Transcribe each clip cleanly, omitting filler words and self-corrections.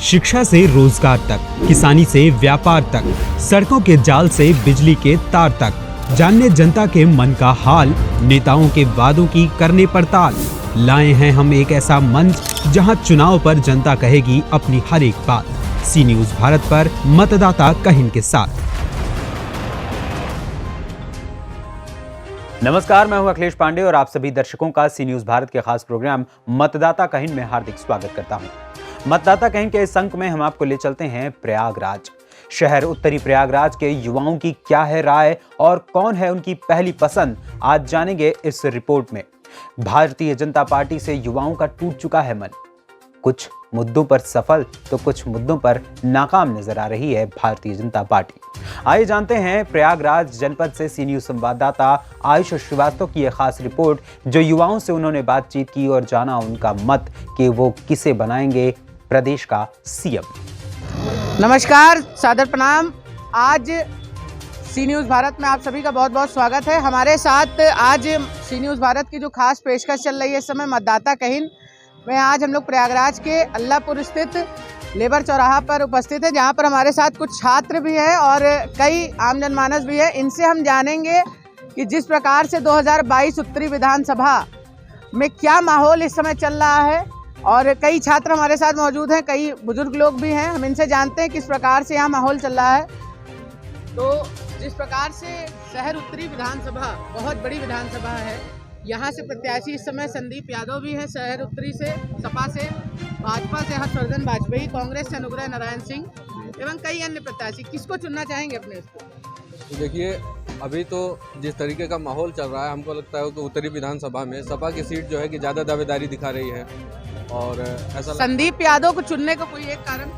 शिक्षा से रोजगार तक, किसानी से व्यापार तक, सड़कों के जाल से बिजली के तार तक, जानने जनता के मन का हाल, नेताओं के वादों की करने पड़ताल। लाए हैं हम एक ऐसा मंच जहां चुनाव पर जनता कहेगी अपनी हर एक बात। सी न्यूज़ भारत पर मतदाता कहिन के साथ। नमस्कार, मैं हूं अखिलेश पांडे और आप सभी दर्शकों का सी न्यूज़ भारत के खास प्रोग्राम मतदाता कहिन में हार्दिक स्वागत करता हूं। मतदाता कहिन के इस अंक में हम आपको ले चलते हैं प्रयागराज शहर। उत्तरी प्रयागराज के युवाओं की क्या है राय और कौन है उनकी पहली पसंद, आज जानेंगे इस रिपोर्ट में। भारतीय जनता पार्टी से युवाओं का टूट चुका है मन। कुछ मुद्दों पर सफल तो कुछ मुद्दों पर नाकाम नजर आ रही है भारतीय जनता पार्टी। आइए जानते हैं प्रयागराज जनपद से सी न्यूज़ संवाददाता आयुष श्रीवास्तव की यह खास रिपोर्ट, जो युवाओं से उन्होंने बातचीत की और जाना उनका मत कि वो किसे बनाएंगे प्रदेश का सीएम। नमस्कार, सादर प्रणाम। आज सी न्यूज़ भारत में आप सभी का बहुत बहुत स्वागत है। हमारे साथ आज सी न्यूज़ भारत की जो खास पेशकश चल रही है इस समय मतदाता कहिन में, आज हम लोग प्रयागराज के अल्लाहपुर स्थित लेबर चौराहा पर उपस्थित है, जहां पर हमारे साथ कुछ छात्र भी हैं और कई आम जनमानस भी है। इनसे हम जानेंगे कि जिस प्रकार से 2022 उत्तरी विधानसभा में क्या माहौल इस समय चल रहा है, और कई छात्र हमारे साथ मौजूद हैं, कई बुजुर्ग लोग भी हैं। हम इनसे जानते हैं किस प्रकार से यहाँ माहौल चल रहा है। तो जिस प्रकार से शहर उत्तरी विधानसभा बहुत बड़ी विधानसभा है, यहाँ से प्रत्याशी इस समय संदीप यादव भी हैं शहर उत्तरी से, सपा से, भाजपा से हर्षवर्धन वाजपेयी, कांग्रेस से अनुग्रह नारायण सिंह एवं कई अन्य प्रत्याशी। किसको चुनना चाहेंगे अपने इसको? देखिए, अभी तो जिस तरीके का माहौल चल रहा है, हमको लगता है कि उत्तरी विधानसभा में सपा की सीट जो है कि ज़्यादा दावेदारी दिखा रही है। और ऐसा संदीप यादव को चुनने का कोई एक कारण?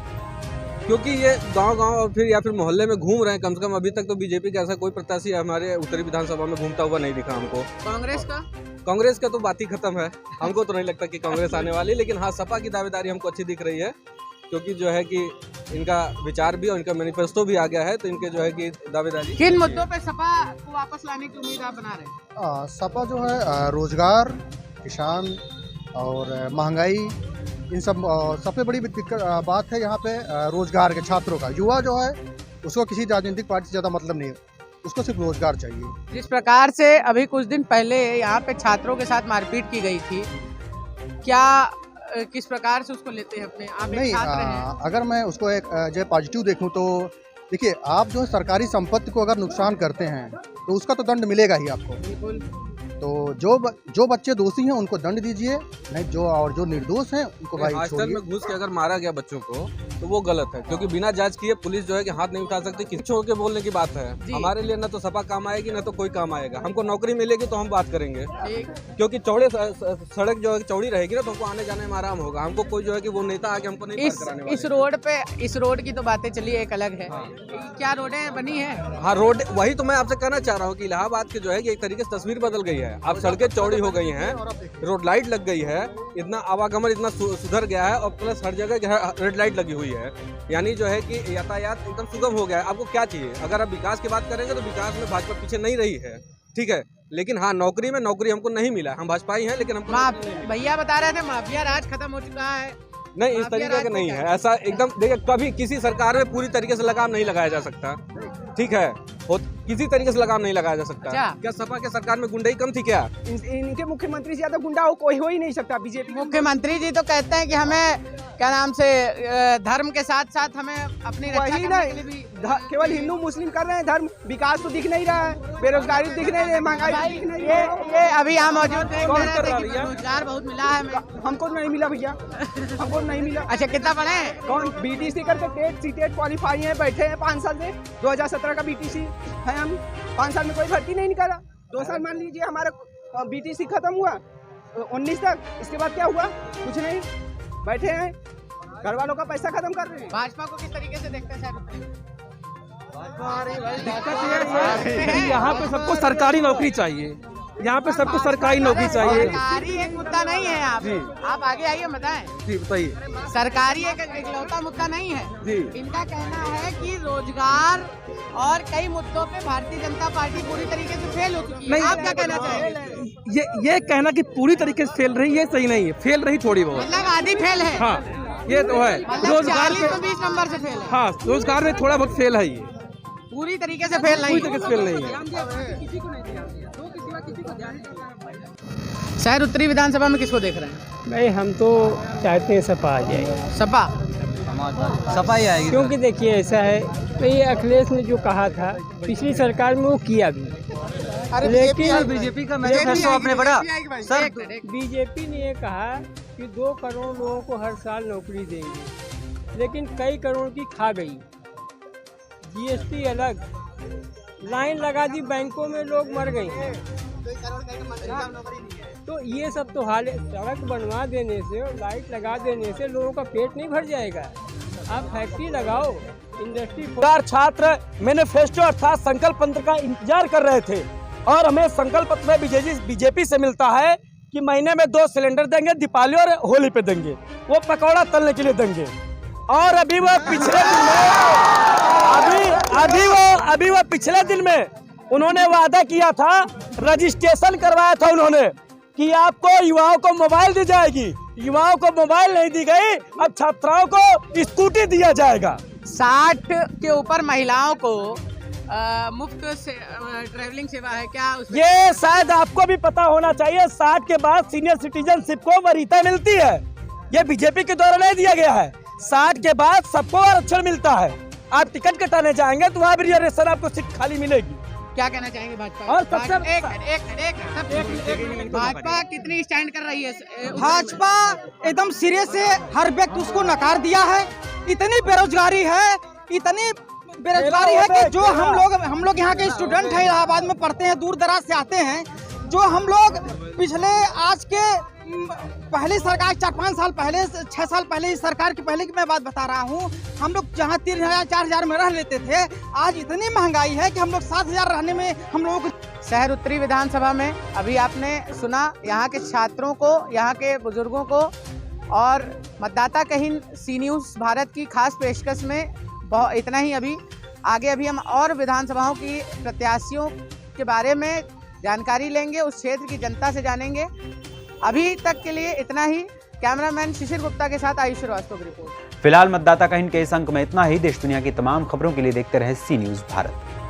क्योंकि ये गांव-गांव और फिर या फिर मोहल्ले में घूम रहे हैं। कम से कम अभी तक तो बीजेपी का ऐसा कोई प्रत्याशी हमारे उत्तरी विधानसभा में घूमता हुआ नहीं दिखा हमको। कांग्रेस का तो बात ही खत्म है। हमको तो नहीं लगता कि कांग्रेस आने वाली, लेकिन हाँ, सपा की दावेदारी हमको अच्छी दिख रही है, क्योंकि जो है कि इनका विचार भी और इनका मैनिफेस्टो भी आ गया है, तो इनके जो है कि दावेदारी। किन मुद्दों पे सपा को वापस लाने की उम्मीद आप बना रहे हैं? सपा जो है रोजगार, किसान और महंगाई, इन सब सबसे बड़ी बात है यहाँ पे रोजगार के छात्रों का। युवा जो है उसको किसी राजनीतिक पार्टी से ज़्यादा मतलब नहीं है, उसको सिर्फ रोजगार चाहिए। जिस प्रकार से अभी कुछ दिन पहले यहाँ पे छात्रों के साथ मारपीट की गई थी, क्या किस प्रकार से उसको लेते हैं अपने आप? नहीं, अगर मैं उसको एक जो पॉजिटिव देखूँ तो देखिए, आप जो है सरकारी संपत्ति को अगर नुकसान करते हैं तो उसका तो दंड मिलेगा ही आपको। बिल्कुल। तो जो बच्चे दोषी हैं उनको दंड दीजिए, नहीं जो निर्दोष हैं उनको भाई हॉस्टल छोड़िए। में घुस के अगर मारा गया बच्चों को तो वो गलत है, क्योंकि बिना जांच किए पुलिस जो है कि हाथ नहीं उठा सकती। किसी छोड़ के बोलने की बात है। हमारे लिए ना तो सपा काम आएगी ना तो कोई काम आएगा। हमको नौकरी मिलेगी तो हम बात करेंगे, क्योंकि चौड़े सड़क जो है चौड़ी रहेगी ना तो हमको आने जाने में आराम होगा। हमको कोई जो है कि वो नेता आके हमको नहीं पार कराने वाला। इस रोड की तो बातें चली एक अलग है। क्या रोडें बनी है? हाँ, रोड, वही तो मैं आपसे कहना चाह रहा हूँ कि इलाहाबाद के जो है कि एक तरीके से तस्वीर बदल गई है। अब सड़कें चौड़ी हो गई हैं, रोड लाइट लग गई है, इतना आवागमन इतना सुधर गया है, और प्लस हर जगह रेड लाइट लगी हुई है। यानी जो है कि यातायात एकदम सुगम हो गया है। आपको क्या चाहिए? अगर आप विकास की बात करेंगे तो विकास में भाजपा पीछे नहीं रही है, ठीक है, लेकिन हाँ, नौकरी हमको नहीं मिला। हम भाजपा ही हैं, लेकिन हमको भैया बता रहे थे माफिया राज खत्म हो चुका है। नहीं, इस तरीके का नहीं है। ऐसा एकदम देखिए, कभी किसी सरकार में पूरी तरीके से लगाम नहीं लगाया जा सकता, ठीक है, किसी तरीके से लगाम नहीं लगाया जा सकता। क्या सपा के सरकार में गुंडाई कम थी क्या? इनके मुख्यमंत्री से ज्यादा गुंडा कोई हो ही नहीं सकता। बीजेपी मुख्यमंत्री जी तो कहते हैं कि हमें क्या नाम से धर्म के साथ साथ हमें अपनी रक्षा करने के लिए भी केवल हिंदू मुस्लिम कर रहे हैं। धर्म विकास तो दिख नहीं रहा है, बेरोजगारी दिख नहीं रही है, महंगाई दिख नहीं रही है। ये अभी यहाँ मौजूद है, रोजगार बहुत मिला है। हमको नहीं मिला भैया, हमको नहीं मिला। अच्छा, कितना पढ़े? कौन? बीटीसी करके टेट क्वालिफाई है, बैठे हैं 5 साल से। 2017 का बीटीसी है। हम 5 साल में कोई भर्ती नहीं निकाला। 2 साल मान लीजिए हमारा बीटीसी खत्म हुआ 19 तक, इसके बाद क्या हुआ? कुछ नहीं, बैठे हैं, घर वालों का पैसा खत्म कर रहे हैं। भाजपा को किस तरीके से देखते हैं? दिक्कत ये है, यहाँ पे सबको सरकारी नौकरी चाहिए। यहाँ पे सबको सरकारी नौकरी चाहिए। सरकारी एक मुद्दा नहीं है। आप आगे आइए, बताएं। जी बताइए। सरकारी एक इकलौता मुद्दा नहीं है जी। इनका कहना है कि रोजगार और कई मुद्दों पे भारतीय जनता पार्टी पूरी तरीके से फेल हो चुकी है। आप क्या कहना चाहेंगे? ये कहना कि पूरी तरीके से फेल रही है सही नहीं है। फेल रही थोड़ी बहुत, मतलब आधी फेल है। हाँ, ये तो है मतलब रोजगार 40 में 20 नंबर से फेल है, हाँ रोजगार में थोड़ा बहुत फेल है ये, पूरी तरीके से फेल नहीं कोई तरीके से फेल नहीं है। शहर उत्तरी विधानसभा में किसको देख रहे हैं? नहीं, हम तो चाहते हैं सपा आ जाए, सपा सपा ही आएगी। क्योंकि देखिए ऐसा है तो ये अखिलेश ने जो कहा था पिछली सरकार में वो किया भी, लेकिन बीजेपी का बीजेपी ने ये कहा कि 2 करोड़ लोगों को हर साल नौकरी देंगे, लेकिन कई करोड़ की खा गई। जीएसटी अलग, लाइन लगा दी बैंकों में, लोग मर गए। तो ये सब तो हाल है। सड़क बनवा देने से और लाइट लगा देने से लोगों का पेट नहीं भर जाएगा। आप फैक्ट्री लगाओ, इंडस्ट्री। छात्र मैनिफेस्टो अर्थात संकल्प पत्र का इंतजार कर रहे थे और हमें संकल्प पत्र में बीजेपी से मिलता है कि महीने में 2 सिलेंडर देंगे, दीपावली और होली पे देंगे, वो पकौड़ा तलने के लिए देंगे। और अभी वो पिछले दिन में उन्होंने वादा किया था, रजिस्ट्रेशन करवाया था उन्होंने कि आपको युवाओं को मोबाइल दी जाएगी। युवाओं को मोबाइल नहीं दी गई, अब छात्राओं को स्कूटी दिया जाएगा। 60 के ऊपर महिलाओं को मुफ्त ट्रैवलिंग सेवा है क्या उसमें? ये शायद आपको भी पता होना चाहिए, 60 के बाद सीनियर सिटीजनशिप को वरीयता मिलती है। ये बीजेपी के द्वारा नहीं दिया गया है। 60 के बाद सबको आरक्षण मिलता है। आप टिकट कटाने जाएंगे तो वहाँ भी रिजर्वेशन आपको सीट खाली मिलेगी। क्या कहना चाहेंगे भाजपा? और सबसे भाजपा कितनी स्टैंड कर रही है? भाजपा एकदम सिरे से हर व्यक्ति उसको नकार दिया है। इतनी बेरोजगारी है, इतनी बेरोजगारी है कि जो हम लोग यहाँ के स्टूडेंट हैं, इलाहाबाद में पढ़ते हैं, दूर दराज से आते हैं, जो हम लोग पिछले आज के पहली सरकार 4-5 साल पहले, 6 साल पहले इस सरकार की पहले की मैं बात बता रहा हूँ, हम लोग जहाँ 3,000-4,000 में रह लेते थे, आज इतनी महंगाई है कि हम लोग 7,000 रहने में हम लोगों को। शहर उत्तरी विधानसभा में अभी आपने सुना यहाँ के छात्रों को, यहाँ के बुजुर्गों को, और मतदाता कहीं सी न्यूज़ भारत की खास पेशकश में बहुत इतना ही। अभी हम और विधानसभाओं की प्रत्याशियों के बारे में जानकारी लेंगे, उस क्षेत्र की जनता से जानेंगे। अभी तक के लिए इतना ही। कैमरामैन शिशिर गुप्ता के साथ आयुष श्रीवास्तव की रिपोर्ट। फिलहाल मतदाता कहिन के इस अंक में इतना ही। देश दुनिया की तमाम खबरों के लिए देखते रहें सी न्यूज़ भारत।